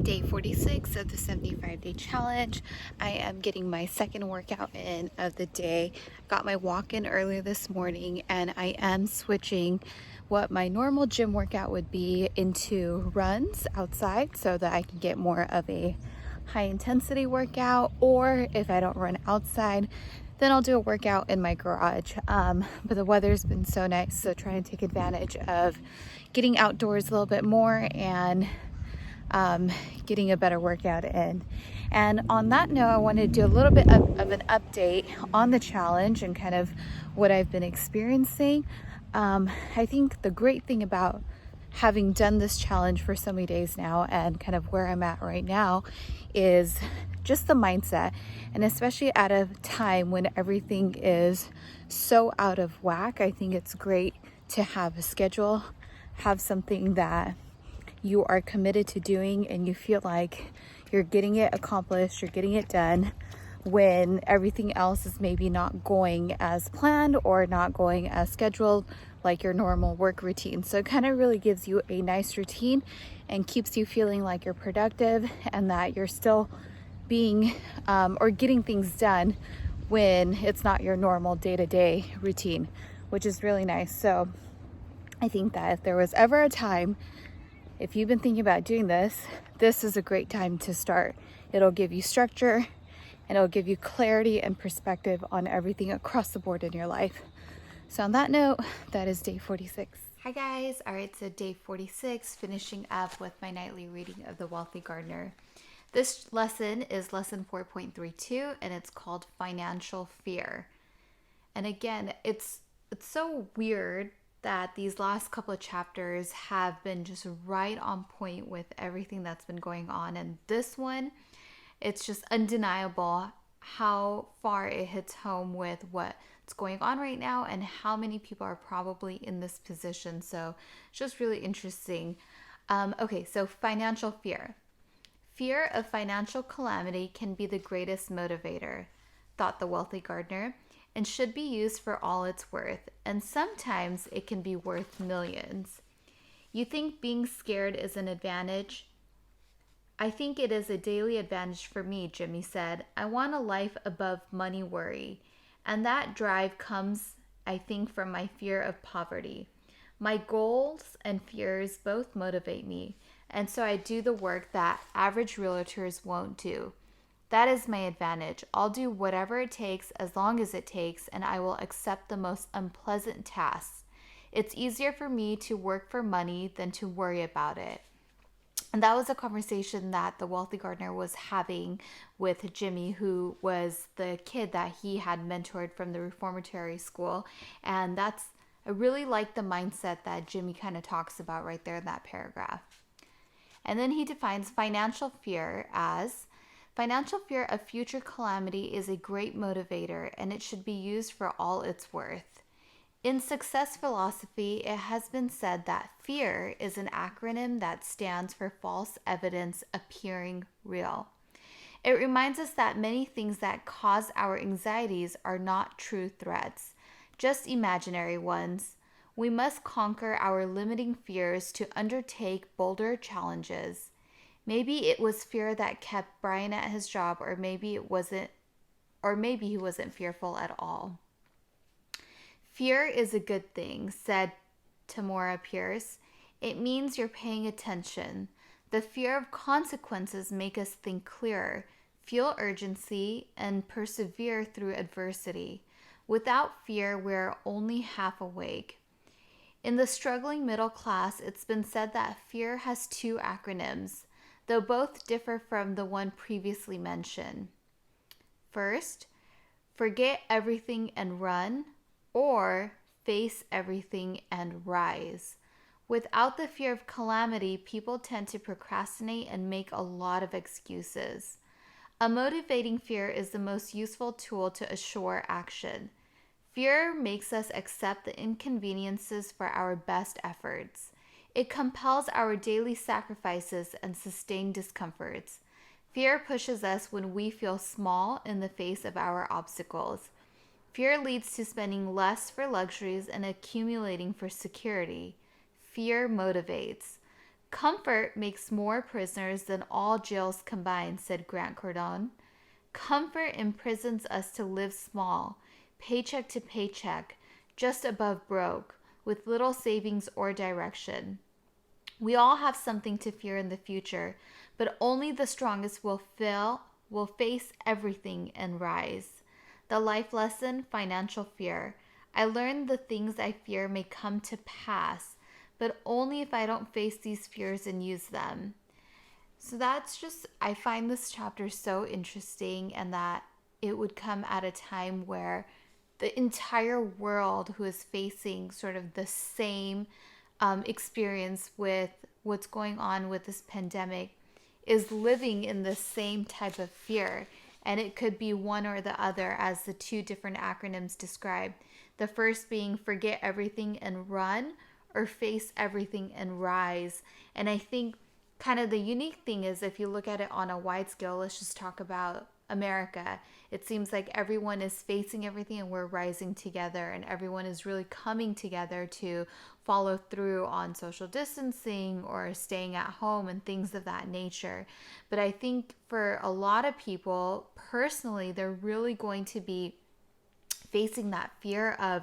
Day 46 of the 75-day challenge. I am getting my second workout in of the day. Got my walk in earlier this morning, and I am switching what my normal gym workout would be into runs outside so that I can get more of a high intensity workout, or if I don't run outside, then I'll do a workout in my garage. But the weather's been so nice, so trying to take advantage of getting outdoors a little bit more and getting a better workout in. And on that note, I wanted to do a little bit of an update on the challenge and kind of what I've been experiencing. I think the great thing about having done this challenge for so many days now and kind of where I'm at right now is just the mindset, and especially at a time when everything is so out of whack. I think it's great to have a schedule, have something that you are committed to doing and you feel like you're getting it accomplished, you're getting it done when everything else is maybe not going as planned or not going as scheduled, like your normal work routine. So it kind of really gives you a nice routine and keeps you feeling like you're productive and that you're still being or getting things done when it's not your normal day-to-day routine, which is really nice. So I think that if there was ever a time, if you've been thinking about doing this, this is a great time to start. It'll give you structure and it'll give you clarity and perspective on everything across the board in your life. So on that note, that is day 46. Hi guys. All right, so day 46, finishing up with my nightly reading of The Wealthy Gardener. This lesson is lesson 4.32 and it's called Financial Fear. And again, it's so weird that these last couple of chapters have been just right on point with everything that's been going on. And this one, it's just undeniable how far it hits home with what's going on right now and how many people are probably in this position. So it's just really interesting. Okay, so financial fear. Fear of financial calamity can be the greatest motivator, thought the Wealthy Gardener, and should be used for all it's worth, and sometimes it can be worth millions. You think being scared is an advantage? I think it is a daily advantage for me, Jimmy said. I want a life above money worry, and that drive comes, I think, from my fear of poverty. My goals and fears both motivate me, and so I do the work that average realtors won't do. That is my advantage. I'll do whatever it takes as long as it takes, and I will accept the most unpleasant tasks. It's easier for me to work for money than to worry about it. And that was a conversation that the Wealthy Gardener was having with Jimmy, who was the kid that he had mentored from the reformatory school. And I really like the mindset that Jimmy kind of talks about right there in that paragraph. And then he defines financial fear as: financial fear of future calamity is a great motivator, and it should be used for all it's worth. In success philosophy, it has been said that fear is an acronym that stands for false evidence appearing real. It reminds us that many things that cause our anxieties are not true threats, just imaginary ones. We must conquer our limiting fears to undertake bolder challenges. Maybe it was fear that kept Brian at his job, or maybe he wasn't fearful at all. Fear is a good thing, said Tamora Pierce. It means you're paying attention. The fear of consequences make us think clearer, feel urgency, and persevere through adversity. Without fear, we're only half awake. In the struggling middle class, it's been said that fear has two acronyms, though both differ from the one previously mentioned. First, forget everything and run, or face everything and rise. Without the fear of calamity, people tend to procrastinate and make a lot of excuses. A motivating fear is the most useful tool to assure action. Fear makes us accept the inconveniences for our best efforts. It compels our daily sacrifices and sustained discomforts. Fear pushes us when we feel small in the face of our obstacles. Fear leads to spending less for luxuries and accumulating for security. Fear motivates. Comfort makes more prisoners than all jails combined, said Grant Cardone. Comfort imprisons us to live small, paycheck to paycheck, just above broke, with little savings or direction. We all have something to fear in the future, but only the strongest will face everything and rise. The life lesson, financial fear. I learned the things I fear may come to pass, but only if I don't face these fears and use them. So that's just, I find this chapter so interesting, and that it would come at a time where the entire world who is facing sort of the same experience with what's going on with this pandemic is living in the same type of fear. And it could be one or the other, as the two different acronyms describe. The first being forget everything and run, or face everything and rise. And I think kind of the unique thing is, if you look at it on a wide scale, let's just talk about America. It seems like everyone is facing everything and we're rising together, and everyone is really coming together to follow through on social distancing or staying at home and things of that nature. But I think for a lot of people, personally, they're really going to be facing that fear of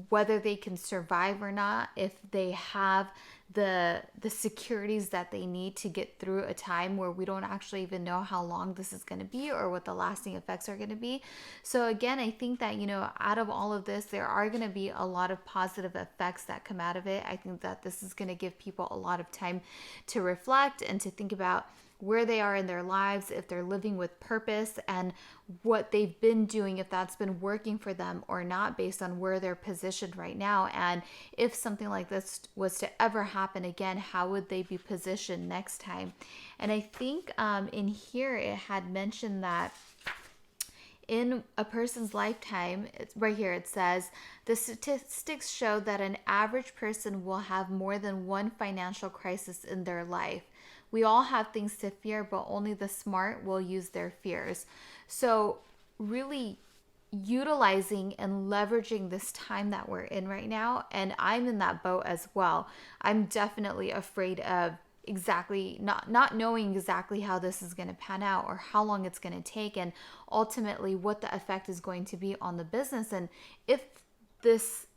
whether they can survive or not, if they have the securities that they need to get through a time where we don't actually even know how long this is going to be or what the lasting effects are going to be. So again, I think that, out of all of this, there are going to be a lot of positive effects that come out of it. I think that this is going to give people a lot of time to reflect and to think about where they are in their lives, if they're living with purpose, and what they've been doing, if that's been working for them or not, based on where they're positioned right now. And if something like this was to ever happen again, how would they be positioned next time? And I think in here it had mentioned that in a person's lifetime, right here it says, the statistics show that an average person will have more than one financial crisis in their life. We all have things to fear, but only the smart will use their fears. So really utilizing and leveraging this time that we're in right now, and I'm in that boat as well. I'm definitely afraid of exactly not knowing exactly how this is going to pan out, or how long it's going to take, and ultimately what the effect is going to be on the business. And if this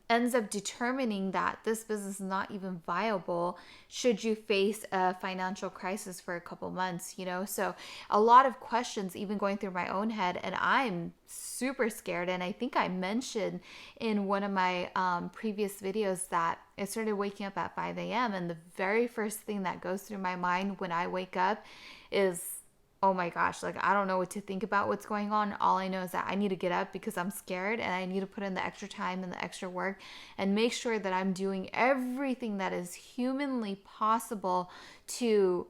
ends up determining that this business is not even viable, should you face a financial crisis for a couple months, So a lot of questions even going through my own head, and I'm super scared. And I think I mentioned in one of my previous videos that I started waking up at 5 a.m. and the very first thing that goes through my mind when I wake up is, oh my gosh, like I don't know what to think about what's going on. All I know is that I need to get up because I'm scared, and I need to put in the extra time and the extra work and make sure that I'm doing everything that is humanly possible to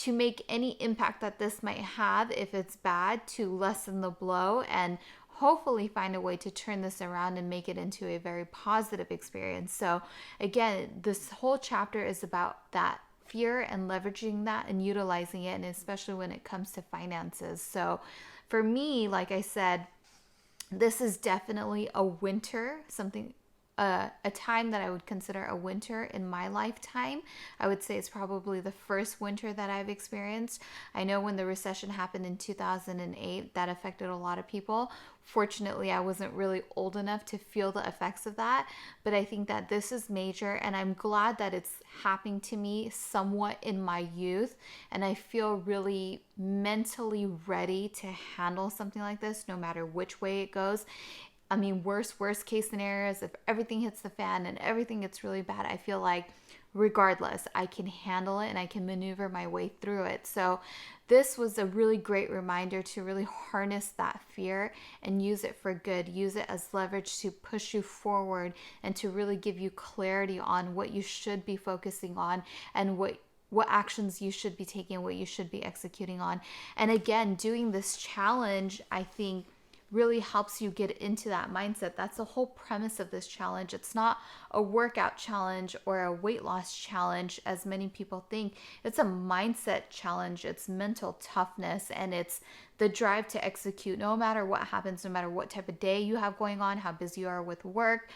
make any impact that this might have, if it's bad, to lessen the blow, and hopefully find a way to turn this around and make it into a very positive experience. So again, this whole chapter is about that fear and leveraging that and utilizing it, and especially when it comes to finances. So for me, like I said, this is definitely a winter, a time that I would consider a winter in my lifetime. I would say it's probably the first winter that I've experienced. I know when the recession happened in 2008, that affected a lot of people. Fortunately, I wasn't really old enough to feel the effects of that, but I think that this is major, and I'm glad that it's happening to me somewhat in my youth, and I feel really mentally ready to handle something like this, no matter which way it goes. I mean, worst case scenarios, if everything hits the fan and everything gets really bad, I feel like regardless, I can handle it and I can maneuver my way through it. So this was a really great reminder to really harness that fear and use it for good. Use it as leverage to push you forward and to really give you clarity on what you should be focusing on, and what actions you should be taking, what you should be executing on. And again, doing this challenge, I think, really helps you get into that mindset. That's the whole premise of this challenge. It's not a workout challenge or a weight loss challenge, as many people think. It's a mindset challenge. It's mental toughness, and it's the drive to execute no matter what happens, no matter what type of day you have going on, how busy you are with work.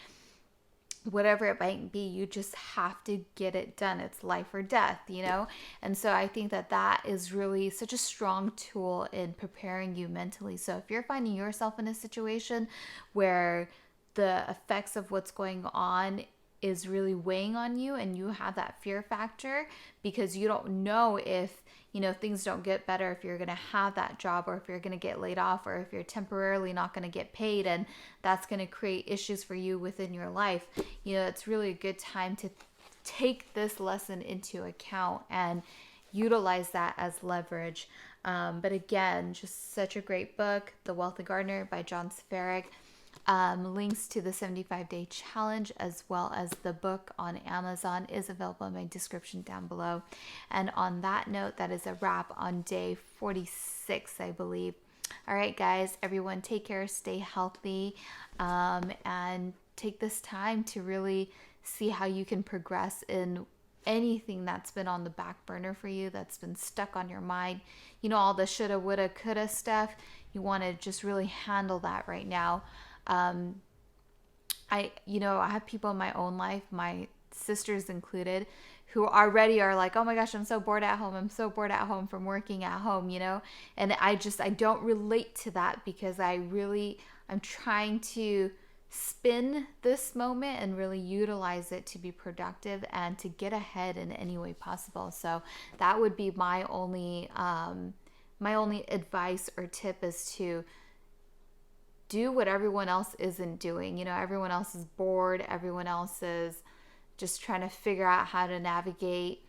whatever it might be, you just have to get it done. It's life or death, you know? And so I think that that is really such a strong tool in preparing you mentally. So if you're finding yourself in a situation where the effects of what's going on is really weighing on you and you have that fear factor because you don't know if, you know, things don't get better, if you're going to have that job or if you're going to get laid off or if you're temporarily not going to get paid, and that's going to create issues for you within your life, you know, it's really a good time to take this lesson into account and utilize that as leverage. But again, just such a great book, The Wealthy Gardener by John Sfarrick. Links to the 75-day challenge as well as the book on Amazon is available in my description down below. And on that note, that is a wrap on day 46, I believe. All right, guys, everyone take care, stay healthy, and take this time to really see how you can progress in anything that's been on the back burner for you, that's been stuck on your mind. You know, all the shoulda, woulda, coulda stuff. You want to just really handle that right now. I have people in my own life, my sisters included, who already are like, oh my gosh, I'm so bored at home. I'm so bored at home from working at home, you know? And I don't relate to that because I'm trying to spin this moment and really utilize it to be productive and to get ahead in any way possible. So that would be my only advice or tip, is to do what everyone else isn't doing. You know, everyone else is bored. Everyone else is just trying to figure out how to navigate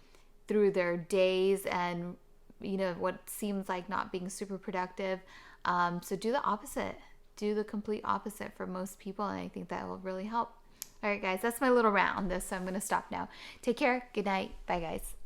through their days and, you know, what seems like not being super productive. So do the opposite. Do the complete opposite for most people. And I think that will really help. All right, guys, that's my little rant on this. So I'm going to stop now. Take care. Good night. Bye, guys.